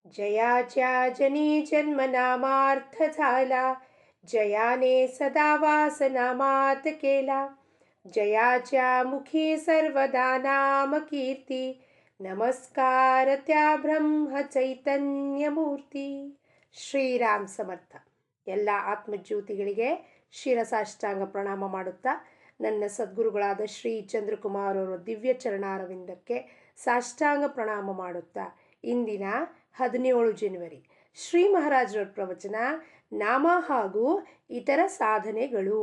जयाच्या जनी जन्म नामार्थ झाला, जयाने सदा वासनामात केला. जयाच्या मुखी सर्वदा नाम कीर्ती, नमस्कार त्या ब्रह्म चैतन्य मूर्ती. ಶ್ರೀರಾಮ್ ಸಮರ್ಥ. ಎಲ್ಲ ಆತ್ಮಜ್ಯೋತಿಗಳಿಗೆ ಶಿರಸಾಷ್ಟಾಂಗ ಪ್ರಣಾಮ ಮಾಡುತ್ತಾ ನನ್ನ ಸದ್ಗುರುಗಳಾದ ಶ್ರೀ ಚಂದ್ರಕುಮಾರ್ ಅವರ ದಿವ್ಯ ಚರಣಾರವಿಂದಕ್ಕೆ ಸಾಷ್ಟಾಂಗ ಪ್ರಣಾಮ ಮಾಡುತ್ತಾ ಇಂದಿನ 17 ಜನವರಿ ಶ್ರೀ ಮಹಾರಾಜರ ಪ್ರವಚನ ನಾಮ ಹಾಗೂ ಇತರ ಸಾಧನೆಗಳು.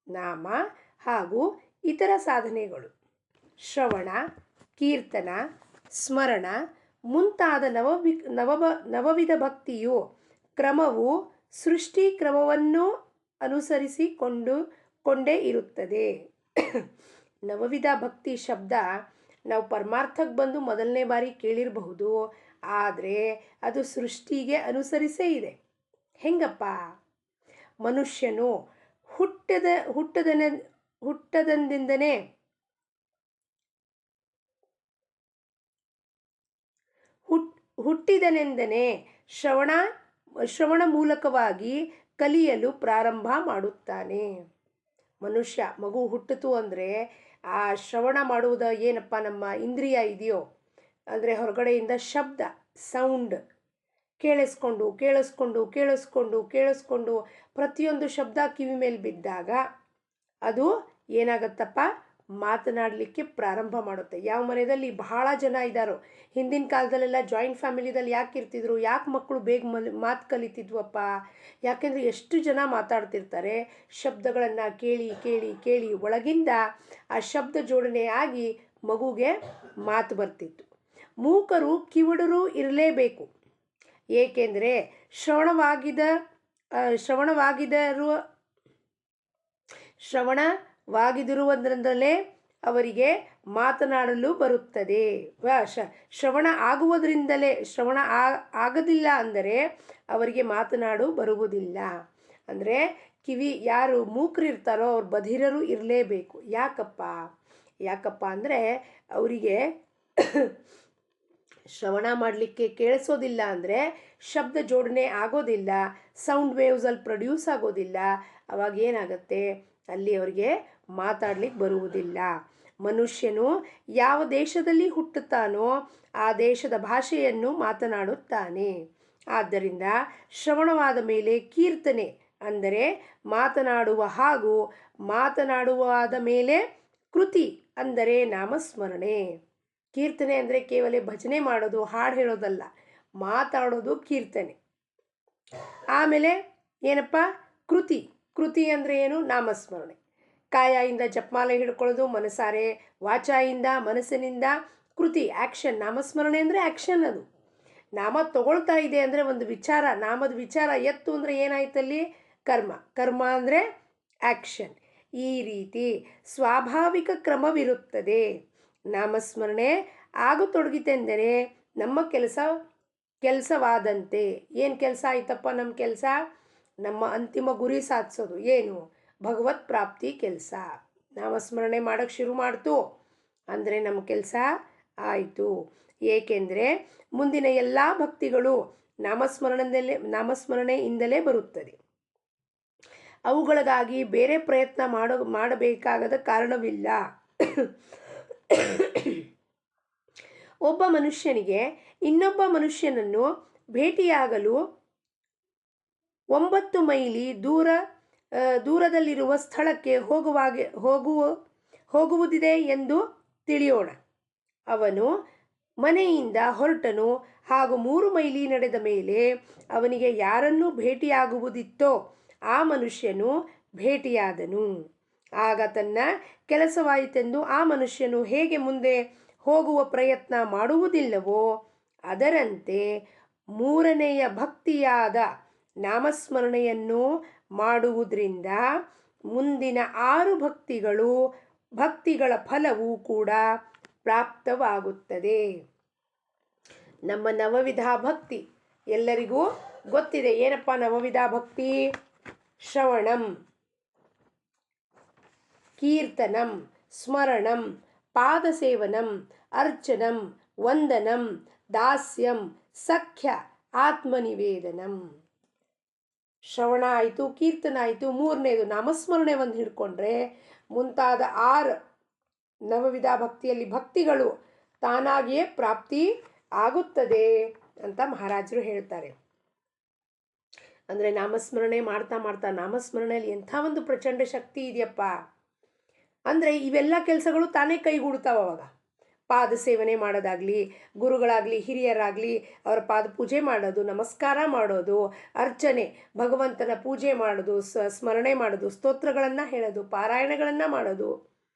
ನಾಮ ಹಾಗೂ ಇತರ ಸಾಧನೆಗಳು ಶ್ರವಣ, ಕೀರ್ತನ, ಸ್ಮರಣ ಮುಂತಾದ ನವವಿಧ ಭಕ್ತಿಯು ಕ್ರಮವು ಸೃಷ್ಟಿ ಕ್ರಮವನ್ನು ಅನುಸರಿಸಿಕೊಂಡೇ ಇರುತ್ತದೆ. ನವವಿಧ ಭಕ್ತಿ ಶಬ್ದ ನಾವು ಪರಮಾರ್ಥಕ್ಕೆ ಬಂದು ಮೊದಲನೇ ಬಾರಿ ಕೇಳಿರಬಹುದು, ಆದರೆ ಅದು ಸೃಷ್ಟಿಗೆ ಅನುಸರಿಸೇ ಇದೆ. ಹೆಂಗಪ್ಪ? ಮನುಷ್ಯನು ಹುಟ್ಟದಂದಿಂದನೇ ಹುಟ್ಟಿದನೆಂದನೇ ಶ್ರವಣ ಮೂಲಕವಾಗಿ ಕಲಿಯಲು ಪ್ರಾರಂಭ ಮಾಡುತ್ತಾನೆ. ಮನುಷ್ಯ ಮಗು ಹುಟ್ಟಿತು ಅಂದರೆ ಆ ಶ್ರವಣ ಮಾಡುವುದು ಏನಪ್ಪ, ನಮ್ಮ ಇಂದ್ರಿಯ ಇದೆಯೋ ಅಂದರೆ ಹೊರಗಡೆಯಿಂದ ಶಬ್ದ ಸೌಂಡ್ ಕೇಳಿಸ್ಕೊಂಡು ಕೇಳಿಸ್ಕೊಂಡು ಕೇಳಿಸ್ಕೊಂಡು ಕೇಳಿಸ್ಕೊಂಡು ಪ್ರತಿಯೊಂದು ಶಬ್ದ ಕಿವಿ ಮೇಲೆ ಬಿದ್ದಾಗ ಅದು ಏನಾಗತ್ತಪ್ಪ, ಮಾತನಾಡಲಿಕ್ಕೆ ಪ್ರಾರಂಭ ಮಾಡುತ್ತೆ. ಯಾವ ಮನೆಯಲ್ಲಿ ಬಹಳ ಜನ ಇದ್ದಾರೋ, ಹಿಂದಿನ ಕಾಲದಲ್ಲೆಲ್ಲ ಜಾಯಿಂಟ್ ಫ್ಯಾಮಿಲಿದಲ್ಲಿ ಯಾಕೆ ಇರ್ತಿದ್ರು, ಯಾಕೆ ಮಕ್ಕಳು ಬೇಗ ಮಾತು ಕಲಿತಿದ್ವಪ್ಪ? ಯಾಕೆಂದರೆ ಎಷ್ಟು ಜನ ಮಾತಾಡ್ತಿರ್ತಾರೆ, ಶಬ್ದಗಳನ್ನು ಕೇಳಿ ಕೇಳಿ ಕೇಳಿ ಒಳಗಿಂದ ಆ ಶಬ್ದ ಜೋಡಣೆ ಆಗಿ ಮಗುಗೆ ಮಾತು ಬರ್ತಿತ್ತು. ಮೂಕರು ಕಿವುಡರು ಇರಲೇಬೇಕು, ಏಕೆಂದರೆ ಶ್ರವಣವಾಗಿರುವುದರಿಂದಲೇ ಅವರಿಗೆ ಮಾತನಾಡಲು ಬರುತ್ತದೆ. ಶ್ರವಣ ಆಗದಿಲ್ಲ ಅಂದರೆ ಅವರಿಗೆ ಮಾತನಾಡು ಬರುವುದಿಲ್ಲ. ಅಂದರೆ ಕಿವಿ ಯಾರು ಮೂಕರು ಇರ್ತಾರೋ ಅವ್ರು ಬಧಿರರು ಇರಲೇಬೇಕು. ಯಾಕಪ್ಪ ಅಂದರೆ ಅವರಿಗೆ ಶ್ರವಣ ಮಾಡಲಿಕ್ಕೆ ಕೇಳಿಸೋದಿಲ್ಲ ಅಂದರೆ ಶಬ್ದ ಜೋಡಣೆ ಆಗೋದಿಲ್ಲ, ಸೌಂಡ್ ವೇವ್ಸಲ್ಲಿ ಪ್ರೊಡ್ಯೂಸ್ ಆಗೋದಿಲ್ಲ. ಅವಾಗ ಏನಾಗುತ್ತೆ, ಅಲ್ಲಿ ಅವರಿಗೆ ಮಾತಾಡ್ಲಿಕ್ಕೆ ಬರುವುದಿಲ್ಲ. ಮನುಷ್ಯನು ಯಾವ ದೇಶದಲ್ಲಿ ಹುಟ್ಟುತ್ತಾನೋ ಆ ದೇಶದ ಭಾಷೆಯನ್ನು ಮಾತನಾಡುತ್ತಾನೆ. ಆದ್ದರಿಂದ ಶ್ರವಣವಾದ ಮೇಲೆ ಕೀರ್ತನೆ ಅಂದರೆ ಮಾತನಾಡುವ ಹಾಗೂ ಮಾತನಾಡುವಾದ ಮೇಲೆ ಕೃತಿ ಅಂದರೆ ನಾಮಸ್ಮರಣೆ. ಕೀರ್ತನೆ ಅಂದರೆ ಕೇವಲ ಭಜನೆ ಮಾಡೋದು, ಹಾಡು ಹೇಳೋದಲ್ಲ, ಮಾತಾಡೋದು ಕೀರ್ತನೆ. ಆಮೇಲೆ ಏನಪ್ಪ, ಕೃತಿ ಅಂದರೆ ಏನು? ನಾಮಸ್ಮರಣೆ. ಕಾಯಿಂದ ಜಪಮಾಲೆ ಹಿಡ್ಕೊಳ್ಳೋದು, ಮನಸಾರೆ ವಾಚಾಯಿಂದ ಮನಸ್ಸಿನಿಂದ ಕೃತಿ ಆ್ಯಕ್ಷನ್. ನಾಮಸ್ಮರಣೆ ಅಂದರೆ ಆ್ಯಕ್ಷನ್. ಅದು ನಾಮ ತಗೊಳ್ತಾ ಇದೆ ಅಂದರೆ ಒಂದು ವಿಚಾರ, ನಾಮದ ವಿಚಾರ ಎತ್ತು ಅಂದರೆ ಏನಾಯ್ತಲ್ಲಿ? ಕರ್ಮ ಅಂದರೆ ಆ್ಯಕ್ಷನ್. ಈ ರೀತಿ ಸ್ವಾಭಾವಿಕ ಕ್ರಮವಿರುತ್ತದೆ. ನಾಮಸ್ಮರಣೆ ಆಗತೊಡಗಿತೆಂದರೆ ನಮ್ಮ ಕೆಲಸವಾದಂತೆ. ಏನು ಕೆಲಸ ಆಯ್ತಪ್ಪ? ನಮ್ಮ ಕೆಲಸ ನಮ್ಮ ಅಂತಿಮ ಗುರಿ ಸಾಧಿಸೋದು. ಏನು? ಭಗವತ್ ಪ್ರಾಪ್ತಿ ಕೆಲಸ. ನಾಮಸ್ಮರಣೆ ಮಾಡೋಕ್ಕೆ ಶುರು ಮಾಡ್ತು ಅಂದರೆ ನಮ್ಮ ಕೆಲಸ ಆಯಿತು. ಏಕೆಂದರೆ ಮುಂದಿನ ಎಲ್ಲ ಭಕ್ತಿಗಳು ನಾಮಸ್ಮರಣೆಯಿಂದಲೇ ಬರುತ್ತದೆ. ಅವುಗಳಿಗಾಗಿ ಬೇರೆ ಪ್ರಯತ್ನ ಮಾಡಬೇಕಾಗದ ಕಾರಣವಿಲ್ಲ. ಒಬ್ಬ ಮನುಷ್ಯನಿಗೆ ಇನ್ನೊಬ್ಬ ಮನುಷ್ಯನನ್ನು ಭೇಟಿಯಾಗಲು 9 ಮೈಲಿ ದೂರದಲ್ಲಿರುವ ಸ್ಥಳಕ್ಕೆ ಹೋಗುವುದಿದೆ ಎಂದು ತಿಳಿಯೋಣ. ಅವನು ಮನೆಯಿಂದ ಹೊರಟನು ಹಾಗೂ 3 ಮೈಲಿ ನಡೆದ ಮೇಲೆ ಅವನಿಗೆ ಯಾರನ್ನು ಭೇಟಿಯಾಗುವುದಿತ್ತೋ ಆ ಮನುಷ್ಯನು ಭೇಟಿಯಾದನು. ಆಗ ತನ್ನ ಕೆಲಸವಾಯಿತೆಂದು ಆ ಮನುಷ್ಯನು ಹೇಗೆ ಮುಂದೆ ಹೋಗುವ ಪ್ರಯತ್ನ ಮಾಡುವುದಿಲ್ಲವೋ ಅದರಂತೆ ಮೂರನೆಯ ಭಕ್ತಿಯಾದ ನಾಮಸ್ಮರಣೆಯನ್ನು ಮಾಡುವುದರಿಂದ ಮುಂದಿನ 6 ಭಕ್ತಿಗಳ ಫಲವೂ ಕೂಡ ಪ್ರಾಪ್ತವಾಗುತ್ತದೆ. ನಮ್ಮ ನವವಿಧ ಭಕ್ತಿ ಎಲ್ಲರಿಗೂ ಗೊತ್ತಿದೆ. ಏನಪ್ಪ ನವವಿಧ ಭಕ್ತಿ? ಶ್ರವಣಂ, ಕೀರ್ತನಂ, ಸ್ಮರಣಂ, ಪಾದಸೇವನಂ, ಅರ್ಚನಂ, ವಂದನಂ, ದಾಸ್ಯಂ, ಸಖ್ಯ, ಆತ್ಮನಿವೇದನಂ. ಶ್ರವಣ ಆಯಿತು, ಕೀರ್ತನ ಆಯಿತು, ಮೂರನೇದು ನಾಮಸ್ಮರಣೆ ಒಂದು ಹಿಡ್ಕೊಂಡ್ರೆ ಮುಂತಾದ 6 ನವವಿಧ ಭಕ್ತಿಯಲ್ಲಿ ಭಕ್ತಿಗಳು ತಾನಾಗಿಯೇ ಪ್ರಾಪ್ತಿ ಆಗುತ್ತದೆ ಅಂತ ಮಹಾರಾಜರು ಹೇಳ್ತಾರೆ. ಅಂದರೆ ನಾಮಸ್ಮರಣೆ ಮಾಡ್ತಾ ಮಾಡ್ತಾ ನಾಮಸ್ಮರಣೆಯಲ್ಲಿ ಎಂಥ ಒಂದು ಪ್ರಚಂಡ ಶಕ್ತಿ ಇದೆಯಪ್ಪ ಅಂದರೆ ಇವೆಲ್ಲ ಕೆಲಸಗಳು ತಾನೇ ಕೈಗೂಡ್ತಾವ. ಅವಾಗ ಪಾದ ಸೇವನೆ ಮಾಡೋದಾಗಲಿ, ಗುರುಗಳಾಗಲಿ ಹಿರಿಯರಾಗಲಿ ಅವರ ಪಾದ ಪೂಜೆ ಮಾಡೋದು, ನಮಸ್ಕಾರ ಮಾಡೋದು, ಅರ್ಚನೆ, ಭಗವಂತನ ಪೂಜೆ ಮಾಡೋದು, ಸ್ಮರಣೆ ಮಾಡೋದು, ಸ್ತೋತ್ರಗಳನ್ನು ಹೇಳೋದು, ಪಾರಾಯಣಗಳನ್ನು ಮಾಡೋದು,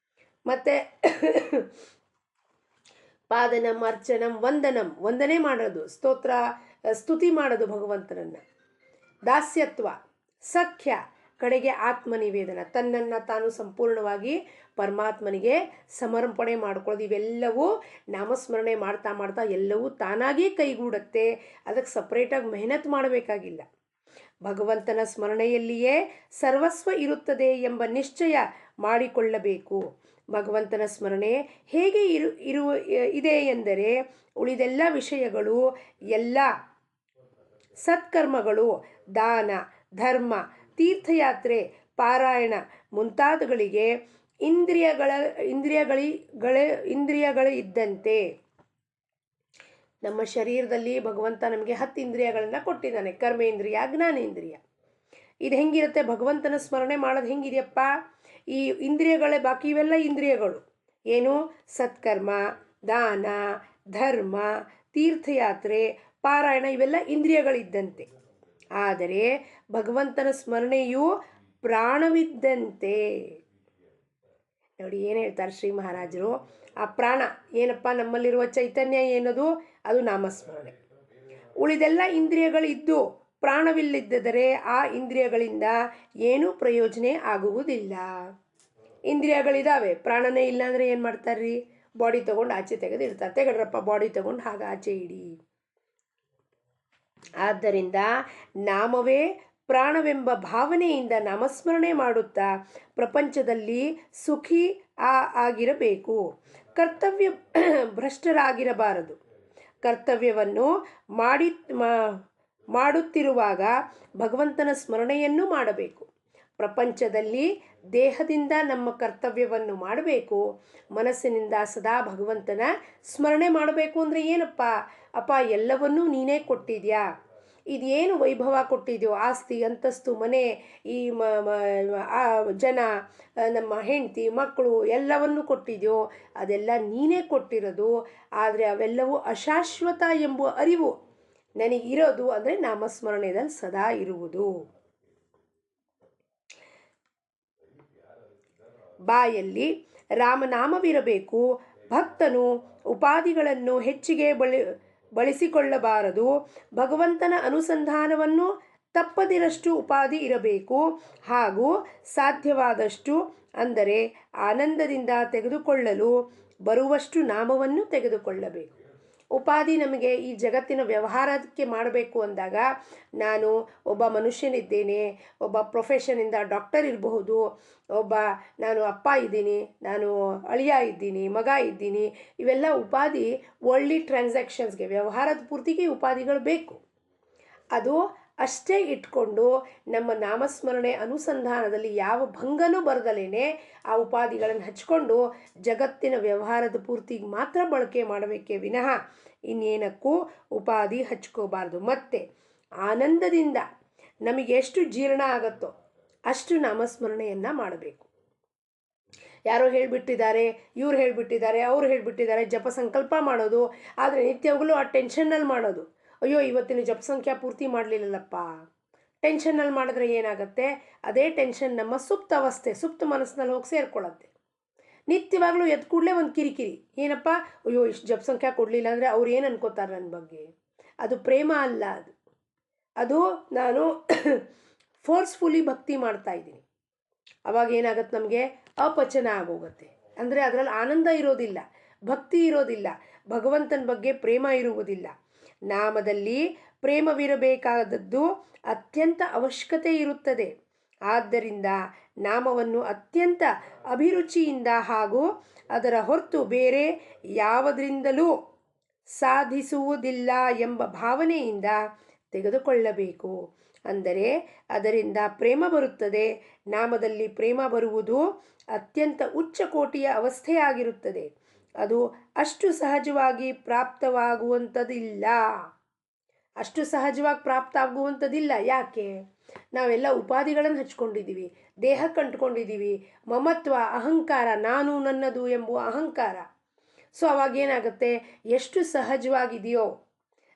ಮತ್ತು ಪಾದನಂ ಅರ್ಚನಂ ವಂದನಂ, ವಂದನೆ ಮಾಡೋದು, ಸ್ತೋತ್ರ ಸ್ತುತಿ ಮಾಡೋದು ಭಗವಂತನನ್ನು, ದಾಸ್ಯತ್ವ, ಸಖ್ಯ, ಕಡೆಗೆ ಆತ್ಮನಿವೇದನ, ತನ್ನನ್ನು ತಾನು ಸಂಪೂರ್ಣವಾಗಿ ಪರಮಾತ್ಮನಿಗೆ ಸಮರ್ಪಣೆ ಮಾಡ್ಕೊಳ್ಳೋದು. ಇವೆಲ್ಲವೂ ನಾಮಸ್ಮರಣೆ ಮಾಡ್ತಾ ಮಾಡ್ತಾ ಎಲ್ಲವೂ ತಾನಾಗೇ ಕೈಗೂಡುತ್ತೆ. ಅದಕ್ಕೆ ಸಪ್ರೇಟಾಗಿ ಮೆಹನತ್ ಮಾಡಬೇಕಾಗಿಲ್ಲ. ಭಗವಂತನ ಸ್ಮರಣೆಯಲ್ಲಿಯೇ ಸರ್ವಸ್ವ ಇರುತ್ತದೆ ಎಂಬ ನಿಶ್ಚಯ ಮಾಡಿಕೊಳ್ಳಬೇಕು. ಭಗವಂತನ ಸ್ಮರಣೆ ಹೇಗೆ ಇದೆ ಎಂದರೆ ಉಳಿದೆಲ್ಲ ವಿಷಯಗಳು, ಎಲ್ಲ ಸತ್ಕರ್ಮಗಳು, ದಾನ, ಧರ್ಮ, ತೀರ್ಥಯಾತ್ರೆ, ಪಾರಾಯಣ ಮುಂತಾದಗಳಿಗೆ ಇಂದ್ರಿಯಗಳು ಇದ್ದಂತೆ. ನಮ್ಮ ಶರೀರದಲ್ಲಿ ಭಗವಂತ ನಮಗೆ 10 ಇಂದ್ರಿಯಗಳನ್ನು ಕೊಟ್ಟಿದ್ದಾನೆ. ಕರ್ಮೇಂದ್ರಿಯ, ಜ್ಞಾನೇಂದ್ರಿಯ. ಇದು ಹೆಂಗಿರುತ್ತೆ? ಭಗವಂತನ ಸ್ಮರಣೆ ಮಾಡೋದು ಹೆಂಗಿದೆಯಪ್ಪ? ಈ ಇಂದ್ರಿಯಗಳೇ ಬಾಕಿ ಇವೆಲ್ಲ ಇಂದ್ರಿಯಗಳು ಏನು? ಸತ್ಕರ್ಮ, ದಾನ, ಧರ್ಮ, ತೀರ್ಥಯಾತ್ರೆ, ಪಾರಾಯಣ ಇವೆಲ್ಲ ಇಂದ್ರಿಯಗಳಿದ್ದಂತೆ. ಆದರೆ ಭಗವಂತನ ಸ್ಮರಣೆಯು ಪ್ರಾಣವಿದ್ದಂತೆ. ನೋಡಿ ಏನು ಹೇಳ್ತಾರೆ ಶ್ರೀ ಮಹಾರಾಜರು, ಆ ಪ್ರಾಣ ಏನಪ್ಪ, ನಮ್ಮಲ್ಲಿರುವ ಚೈತನ್ಯ ಏನದು? ಅದು ನಾಮಸ್ಮರಣೆ. ಉಳಿದೆಲ್ಲ ಇಂದ್ರಿಯಗಳಿದ್ದು ಪ್ರಾಣವಿಲ್ಲದಿದ್ದರೆ ಆ ಇಂದ್ರಿಯಗಳಿಂದ ಏನೂ ಪ್ರಯೋಜನ ಆಗುವುದಿಲ್ಲ. ಇಂದ್ರಿಯಗಳಿದ್ದಾವೆ, ಪ್ರಾಣನೇ ಇಲ್ಲ ಅಂದರೆ ಏನು ಮಾಡ್ತಾರ್ರಿ? ಬಾಡಿ ತೊಗೊಂಡು ಆಚೆ ತೆಗೆದಿಡ್ತಾರೆ. ತೆಗಡ್ರಪ್ಪ ಬಾಡಿ ತೊಗೊಂಡು ಹಾಗೆ ಆಚೆ ಇಡಿ. ಆದ್ದರಿಂದ ನಾಮವೇ ಪ್ರಾಣವೆಂಬ ಭಾವನೆಯಿಂದ ನಾಮಸ್ಮರಣೆ ಮಾಡುತ್ತಾ ಪ್ರಪಂಚದಲ್ಲಿ ಸುಖಿ ಆಗಿರಬೇಕು. ಕರ್ತವ್ಯ ಭ್ರಷ್ಟರಾಗಿರಬಾರದು. ಕರ್ತವ್ಯವನ್ನು ಮಾಡುತ್ತಿರುವಾಗ ಭಗವಂತನ ಸ್ಮರಣೆಯನ್ನು ಮಾಡಬೇಕು. ಪ್ರಪಂಚದಲ್ಲಿ ದೇಹದಿಂದ ನಮ್ಮ ಕರ್ತವ್ಯವನ್ನು ಮಾಡಬೇಕು, ಮನಸ್ಸಿನಿಂದ ಸದಾ ಭಗವಂತನ ಸ್ಮರಣೆ ಮಾಡಬೇಕು. ಅಂದರೆ ಏನಪ್ಪ? ಅಪ್ಪ ಎಲ್ಲವನ್ನೂ ನೀನೇ ಕೊಟ್ಟಿದ್ಯಾ, ಇದೇನು ವೈಭವ ಕೊಟ್ಟಿದ್ಯೋ, ಆಸ್ತಿ ಅಂತಸ್ತು, ಮನೆ, ಈ ಜನ, ನಮ್ಮ ಹೆಂಡತಿ ಮಕ್ಕಳು ಎಲ್ಲವನ್ನೂ ಕೊಟ್ಟಿದ್ಯೋ, ಅದೆಲ್ಲ ನೀನೇ ಕೊಟ್ಟಿರೋದು. ಆದರೆ ಅವೆಲ್ಲವೂ ಅಶಾಶ್ವತ ಎಂಬ ಅರಿವು ನನಗಿರೋದು. ಅಂದರೆ ನಾಮಸ್ಮರಣೆಯಲ್ಲಿ ಸದಾ ಇರುವುದು. ಬಾಯಲ್ಲಿ ರಾಮನಾಮವಿರಬೇಕು. ಭಕ್ತನು ಉಪಾಧಿಗಳನ್ನು ಹೆಚ್ಚಿಗೆ ಬಳಸಿಕೊಳ್ಳಬಾರದು. ಭಗವಂತನ ಅನುಸಂಧಾನವನ್ನು ತಪ್ಪದಿರಷ್ಟು ಉಪಾಧಿ ಇರಬೇಕು. ಹಾಗೂ ಸಾಧ್ಯವಾದಷ್ಟು ಅಂದರೆ ಆನಂದದಿಂದ ತೆಗೆದುಕೊಳ್ಳಲು ಬರುವಷ್ಟು ನಾಮವನ್ನು ತೆಗೆದುಕೊಳ್ಳಬೇಕು. ಉಪಾಧಿ ನಮಗೆ ಈ ಜಗತ್ತಿನ ವ್ಯವಹಾರಕ್ಕೆ ಮಾಡಬೇಕು ಅಂದಾಗ, ನಾನು ಒಬ್ಬ ಮನುಷ್ಯನಿದ್ದೇನೆ, ಒಬ್ಬ ಪ್ರೊಫೆಷನಿಂದ ಡಾಕ್ಟರ್ ಇರಬಹುದು, ನಾನು ಅಪ್ಪ ಇದ್ದೀನಿ, ನಾನು ಅಳಿಯ ಇದ್ದೀನಿ, ಮಗ ಇದ್ದೀನಿ, ಇವೆಲ್ಲ ಉಪಾಧಿ ವರ್ಲ್ಡ್ಲಿ ಟ್ರಾನ್ಸಾಕ್ಷನ್ಸ್ಗೆ, ವ್ಯವಹಾರದ ಪೂರ್ತಿಗೆ ಉಪಾಧಿಗಳು ಬೇಕು. ಅದು ಅಷ್ಟೇ ಇಟ್ಕೊಂಡು ನಮ್ಮ ನಾಮಸ್ಮರಣೆ ಅನುಸಂಧಾನದಲ್ಲಿ ಯಾವ ಭಂಗನೂ ಬರದಲೇನೆ ಆ ಉಪಾಧಿಗಳನ್ನು ಹಚ್ಕೊಂಡು ಜಗತ್ತಿನ ವ್ಯವಹಾರದ ಪೂರ್ತಿಗೆ ಮಾತ್ರ ಬಳಕೆ ಮಾಡಬೇಕೇ ವಿನಃ ಇನ್ನೇನಕ್ಕೂ ಉಪಾಧಿ ಹಚ್ಕೋಬಾರ್ದು. ಮತ್ತು ಆನಂದದಿಂದ ನಮಗೆ ಎಷ್ಟು ಜೀರ್ಣ ಆಗುತ್ತೋ ಅಷ್ಟು ನಾಮಸ್ಮರಣೆಯನ್ನು ಮಾಡಬೇಕು. ಯಾರೋ ಹೇಳಿಬಿಟ್ಟಿದ್ದಾರೆ, ಇವ್ರು ಹೇಳಿಬಿಟ್ಟಿದ್ದಾರೆ, ಅವ್ರು ಹೇಳಿಬಿಟ್ಟಿದ್ದಾರೆ, ಜಪ ಸಂಕಲ್ಪ ಮಾಡೋದು. ಆದರೆ ನಿತ್ಯವಾಗಲೂ ಆ ಟೆನ್ಷನ್ನಲ್ಲಿ ಮಾಡೋದು. ಅಯ್ಯೋ ಇವತ್ತಿನ ಜಪ ಸಂಖ್ಯಾ ಪೂರ್ತಿ ಮಾಡಲಿಲ್ಲಲ್ಲಪ್ಪ. ಟೆನ್ಷನ್ನಲ್ಲಿ ಮಾಡಿದ್ರೆ ಏನಾಗುತ್ತೆ? ಅದೇ ಟೆನ್ಷನ್ ನಮ್ಮ ಸುಪ್ತ ಅವಸ್ಥೆ, ಸುಪ್ತ ಮನಸ್ಸಿನಲ್ಲಿ ಹೋಗಿ ಸೇರ್ಕೊಳ್ಳುತ್ತೆ. ನಿತ್ಯವಾಗಲೂ ಎದ್ದು ಕೂಡಲೇ ಒಂದು ಕಿರಿಕಿರಿ, ಏನಪ್ಪ ಅಯ್ಯೋ ಇಷ್ಟು ಜಪ ಸಂಖ್ಯಾ ಕೊಡಲಿಲ್ಲ ಅಂದರೆ ಅವ್ರು ಏನು ಅನ್ಕೋತಾರೆ ನನ್ನ ಬಗ್ಗೆ? ಅದು ಪ್ರೇಮ ಅಲ್ಲ. ಅದು ನಾನು ಫೋರ್ಸ್ಫುಲಿ ಭಕ್ತಿ ಮಾಡ್ತಾ ಇದ್ದೀನಿ. ಅವಾಗ ಏನಾಗುತ್ತೆ? ನಮಗೆ ಅಪಚನ ಆಗೋಗುತ್ತೆ. ಅಂದರೆ ಅದರಲ್ಲಿ ಆನಂದ ಇರೋದಿಲ್ಲ, ಭಕ್ತಿ ಇರೋದಿಲ್ಲ, ಭಗವಂತನ ಬಗ್ಗೆ ಪ್ರೇಮ ಇರುವುದಿಲ್ಲ. ನಾಮದಲ್ಲಿ ಪ್ರೇಮವಿರಬೇಕಾದದ್ದು ಅತ್ಯಂತ ಅವಶ್ಯಕತೆ ಇರುತ್ತದೆ. ಆದ್ದರಿಂದ ನಾಮವನ್ನು ಅತ್ಯಂತ ಅಭಿರುಚಿಯಿಂದ ಹಾಗೂ ಅದರ ಹೊರತು ಬೇರೆ ಯಾವುದರಿಂದಲೂ ಸಾಧಿಸುವುದಿಲ್ಲ ಎಂಬ ಭಾವನೆಯಿಂದ ತೆಗೆದುಕೊಳ್ಳಬೇಕು. ಅಂದರೆ ಅದರಿಂದ ಪ್ರೇಮ ಬರುತ್ತದೆ. ನಾಮದಲ್ಲಿ ಪ್ರೇಮ ಬರುವುದು ಅತ್ಯಂತ ಉಚ್ಚ ಕೋಟಿಯ ಅವಸ್ಥೆಯಾಗಿರುತ್ತದೆ. ಅದು ಅಷ್ಟು ಸಹಜವಾಗಿ ಪ್ರಾಪ್ತವಾಗುವಂಥದ್ದಿಲ್ಲ. ಅಷ್ಟು ಸಹಜವಾಗಿ ಪ್ರಾಪ್ತ ಆಗುವಂಥದ್ದಿಲ್ಲ. ಯಾಕೆ? ನಾವೆಲ್ಲ ಉಪಾಧಿಗಳನ್ನು ಹಚ್ಕೊಂಡಿದ್ದೀವಿ, ದೇಹಕ್ಕೆ ಅಂಟ್ಕೊಂಡಿದ್ದೀವಿ. ಮಮತ್ವ, ಅಹಂಕಾರ, ನಾನು ನನ್ನದು ಎಂಬುವ ಅಹಂಕಾರ. ಸೊ ಅವಾಗೇನಾಗುತ್ತೆ, ಎಷ್ಟು ಸಹಜವಾಗಿದೆಯೋ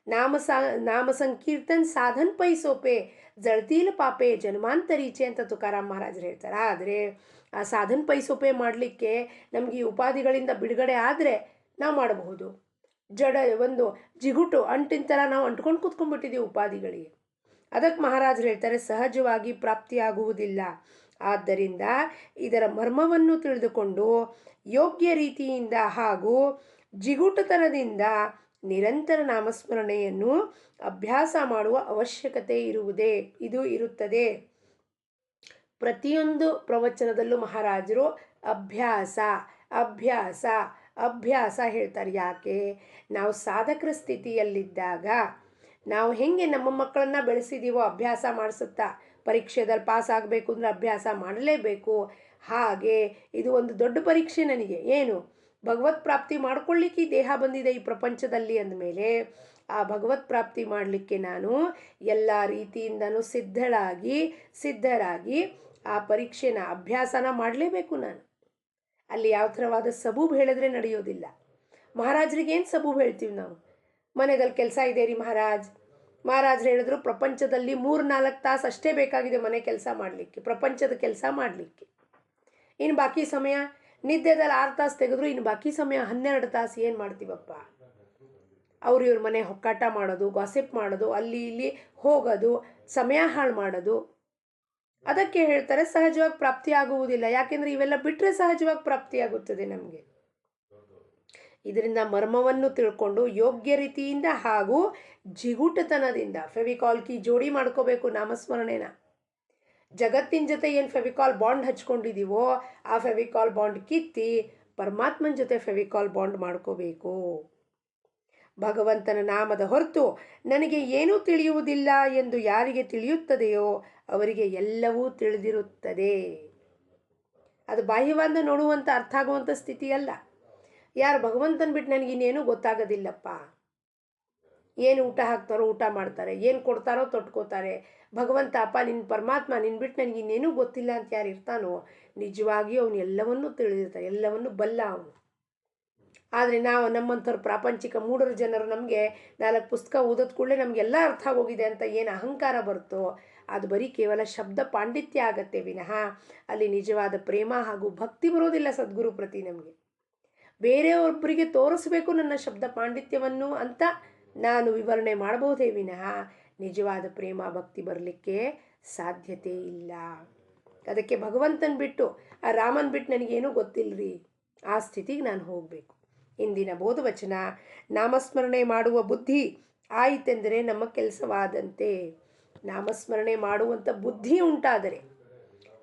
ನಾಮ ಸಂಕೀರ್ತನ್ ಸಾಧನ್ ಪೈ ಸೋಪೆ ಜಳ್ತೀಲ ಪಾಪೆ ಜನ್ಮಾಂತರೀಚೆ ಅಂತ ತುಕಾರಾಮ್ ಮಹಾರಾಜರು ಹೇಳ್ತಾರೆ. ಆದರೆ ಆ ಸಾಧನ್ ಪೈ ಸೋಪೆ ಮಾಡಲಿಕ್ಕೆ ನಮಗೆ ಈ ಉಪಾಧಿಗಳಿಂದ ಬಿಡುಗಡೆ ಆದರೆ ನಾವು ಮಾಡಬಹುದು. ಒಂದು ಜಿಗುಟು ಅಂಟಿನ ಥರ ನಾವು ಅಂಟ್ಕೊಂಡು ಕೂತ್ಕೊಂಡ್ಬಿಟ್ಟಿದ್ದೀವಿ ಉಪಾಧಿಗಳಿಗೆ. ಅದಕ್ಕೆ ಮಹಾರಾಜರು ಹೇಳ್ತಾರೆ ಸಹಜವಾಗಿ ಪ್ರಾಪ್ತಿಯಾಗುವುದಿಲ್ಲ. ಆದ್ದರಿಂದ ಇದರ ಮರ್ಮವನ್ನು ತಿಳಿದುಕೊಂಡು ಯೋಗ್ಯ ರೀತಿಯಿಂದ ಹಾಗೂ ಜಿಗುಟುತನದಿಂದ ನಿರಂತರ ನಾಮಸ್ಮರಣೆಯನ್ನು ಅಭ್ಯಾಸ ಮಾಡುವ ಅವಶ್ಯಕತೆ ಇರುತ್ತದೆ. ಪ್ರತಿಯೊಂದು ಪ್ರವಚನದಲ್ಲೂ ಮಹಾರಾಜರು ಅಭ್ಯಾಸ ಅಭ್ಯಾಸ ಅಭ್ಯಾಸ ಹೇಳ್ತಾರೆ. ಯಾಕೆ? ನಾವು ಸಾಧಕರ ಸ್ಥಿತಿಯಲ್ಲಿದ್ದಾಗ ನಾವು ಹೆಂಗೆ ನಮ್ಮ ಮಕ್ಕಳನ್ನು ಬೆಳೆಸಿದ್ದೀವೋ ಅಭ್ಯಾಸ ಮಾಡಿಸುತ್ತಾ, ಪರೀಕ್ಷೆದಲ್ಲಿ ಪಾಸ್ ಆಗಬೇಕು ಅಂದರೆ ಅಭ್ಯಾಸ ಮಾಡಲೇಬೇಕು. ಹಾಗೆ ಇದು ಒಂದು ದೊಡ್ಡ ಪರೀಕ್ಷೆ ನನಗೆ. ಏನು? ಭಗವತ್ ಪ್ರಾಪ್ತಿ ಮಾಡ್ಕೊಳ್ಳಿಕ್ಕೆ ಈ ದೇಹ ಬಂದಿದೆ ಈ ಪ್ರಪಂಚದಲ್ಲಿ ಅಂದಮೇಲೆ ಆ ಭಗವತ್ ಪ್ರಾಪ್ತಿ ಮಾಡಲಿಕ್ಕೆ ನಾನು ಎಲ್ಲ ರೀತಿಯಿಂದನೂ ಸಿದ್ಧರಾಗಿ ಆ ಪರೀಕ್ಷೆನ ಅಭ್ಯಾಸನ ಮಾಡಲೇಬೇಕು. ನಾನು ಅಲ್ಲಿ ಯಾವ ಥರವಾದ ಸಬೂಬ್ ಹೇಳಿದ್ರೆ ನಡೆಯೋದಿಲ್ಲ. ಮಹಾರಾಜರಿಗೆ ಏನು ಸಬೂಬ್ ಹೇಳ್ತೀವಿ ನಾವು? ಮನೆಯಲ್ಲಿ ಕೆಲಸ ಇದೆ ರೀ ಮಹಾರಾಜರು ಹೇಳಿದ್ರು ಪ್ರಪಂಚದಲ್ಲಿ 3-4 ತಾಸು ಅಷ್ಟೇ ಬೇಕಾಗಿದೆ ಮನೆ ಕೆಲಸ ಮಾಡಲಿಕ್ಕೆ, ಪ್ರಪಂಚದ ಕೆಲಸ ಮಾಡಲಿಕ್ಕೆ. ಇನ್ನು ಬಾಕಿ ಸಮಯ ನಿದ್ದೆದಲ್ಲಿ 6 ತಾಸು ತೆಗೆದ್ರು, ಇನ್ನು ಬಾಕಿ ಸಮಯ 12 ತಾಸು ಏನು ಮಾಡ್ತೀವಪ್ಪ? ಇವ್ರ ಮನೆ ಹೊಕ್ಕಾಟ ಮಾಡೋದು, ಗಾಸಿಪ್ ಮಾಡೋದು, ಅಲ್ಲಿ ಇಲ್ಲಿ ಹೋಗೋದು, ಸಮಯ ಹಾಳು ಮಾಡೋದು. ಅದಕ್ಕೆ ಹೇಳ್ತಾರೆ ಸಹಜವಾಗಿ ಪ್ರಾಪ್ತಿ ಆಗುವುದಿಲ್ಲ. ಯಾಕೆಂದರೆ ಇವೆಲ್ಲ ಬಿಟ್ಟರೆ ಸಹಜವಾಗಿ ಪ್ರಾಪ್ತಿಯಾಗುತ್ತದೆ ನಮಗೆ. ಇದರಿಂದ ಮರ್ಮವನ್ನು ತಿಳ್ಕೊಂಡು ಯೋಗ್ಯ ರೀತಿಯಿಂದ ಹಾಗೂ ಜಿಗುಟತನದಿಂದ ಫೆವಿಕಾಲ್ ಕಿ ಜೋಡಿ ಮಾಡ್ಕೋಬೇಕು ನಾಮಸ್ಮರಣೆನ. ಜಗತ್ತಿನ ಜೊತೆ ಏನು ಫೆವಿಕಾಲ್ ಬಾಂಡ್ ಹಚ್ಕೊಂಡಿದ್ದೀವೋ ಆ ಫೆವಿಕಾಲ್ ಬಾಂಡ್ ಕಿತ್ತಿ ಪರಮಾತ್ಮನ ಜೊತೆ ಫೆವಿಕಾಲ್ ಬಾಂಡ್ ಮಾಡ್ಕೋಬೇಕು. ಭಗವಂತನ ನಾಮದ ಹೊರತು ನನಗೆ ಏನೂ ತಿಳಿಯುವುದಿಲ್ಲ ಎಂದು ಯಾರಿಗೆ ತಿಳಿಯುತ್ತದೆಯೋ ಅವರಿಗೆ ಎಲ್ಲವೂ ತಿಳಿದಿರುತ್ತದೆ. ಅದು ಬಾಹ್ಯವಾದ ನೋಡುವಂಥ ಅರ್ಥ ಆಗುವಂಥ ಸ್ಥಿತಿ ಅಲ್ಲ. ಯಾರು ಭಗವಂತನ ಬಿಟ್ಟು ನನಗಿನ್ನೇನು ಗೊತ್ತಾಗೋದಿಲ್ಲಪ್ಪ, ಏನು ಊಟ ಹಾಕ್ತಾರೋ ಊಟ ಮಾಡ್ತಾರೆ, ಏನು ಕೊಡ್ತಾರೋ ತೊಟ್ಕೋತಾರೆ, ಭಗವಂತ ಅಪ್ಪ ನಿನ್ನ ಪರಮಾತ್ಮ ನಿನ್ನ ಬಿಟ್ಟು ನನಗಿನ್ನೇನೂ ಗೊತ್ತಿಲ್ಲ ಅಂತ ಯಾರು ಇರ್ತಾನೋ ನಿಜವಾಗಿಯೂ ಅವನು ಎಲ್ಲವನ್ನೂ ತಿಳಿದಿರ್ತಾನೆ, ಎಲ್ಲವನ್ನೂ ಬಲ್ಲ ಅವನು. ಆದರೆ ನಾವು ನಮ್ಮಂಥವ್ರು ಪ್ರಾಪಂಚಿಕ ಮೂಢರ ಜನರು ನಮಗೆ 4 ಪುಸ್ತಕ ಓದೋದು ಕೂಡಲೇ ನಮಗೆಲ್ಲ ಅರ್ಥ ಆಗೋಗಿದೆ ಅಂತ ಏನು ಅಹಂಕಾರ ಬರುತ್ತೋ ಅದು ಬರೀ ಕೇವಲ ಶಬ್ದ ಪಾಂಡಿತ್ಯ ಆಗತ್ತೆ ವಿನಃ ಅಲ್ಲಿ ನಿಜವಾದ ಪ್ರೇಮ ಹಾಗೂ ಭಕ್ತಿ ಬರೋದಿಲ್ಲ ಸದ್ಗುರು ಪ್ರತಿ. ನಮಗೆ ಬೇರೆಯೊಬ್ಬರಿಗೆ ತೋರಿಸ್ಬೇಕು ನನ್ನ ಶಬ್ದ ಪಾಂಡಿತ್ಯವನ್ನು ಅಂತ ನಾನು ವಿವರಣೆ ಮಾಡಬಹುದೇ ವಿನಃ ನಿಜವಾದ ಪ್ರೇಮ ಭಕ್ತಿ ಬರಲಿಕ್ಕೆ ಸಾಧ್ಯತೆ ಇಲ್ಲ. ಅದಕ್ಕೆ ಭಗವಂತನ ಬಿಟ್ಟು ಆ ರಾಮನ್ ಬಿಟ್ಟು ನನಗೇನೂ ಗೊತ್ತಿಲ್ಲರಿ, ಆ ಸ್ಥಿತಿಗೆ ನಾನು ಹೋಗಬೇಕು. ಇಂದಿನ ಬೋಧವಚನ ನಾಮಸ್ಮರಣೆ ಮಾಡುವ ಬುದ್ಧಿ ಆಯಿತೆಂದರೆ ನಮ್ಮ ಕೆಲಸವಾದಂತೆ. ನಾಮಸ್ಮರಣೆ ಮಾಡುವಂಥ ಬುದ್ಧಿ ಉಂಟಾದರೆ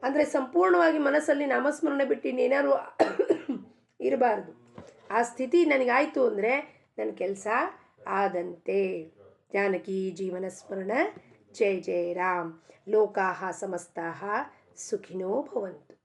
ಅಂದರೆ ಸಂಪೂರ್ಣವಾಗಿ ಮನಸ್ಸಲ್ಲಿ ನಾಮಸ್ಮರಣೆ ಬಿಟ್ಟು ಇನ್ನೇನಾದ್ರು ಇರಬಾರ್ದು. ಆ ಸ್ಥಿತಿ ನನಗಾಯಿತು ಅಂದರೆ ನನ್ನ ಕೆಲಸ ಆದಂತೆ. ಜಾನಕಿ ಜೀವನ ಸ್ಮರಣ. ಜಯ ಜಯ ರಾಮ್. ಲೋಕಾಹ ಸಮಸ್ತಾಹ ಸುಖಿನೋ ಭವಂತು.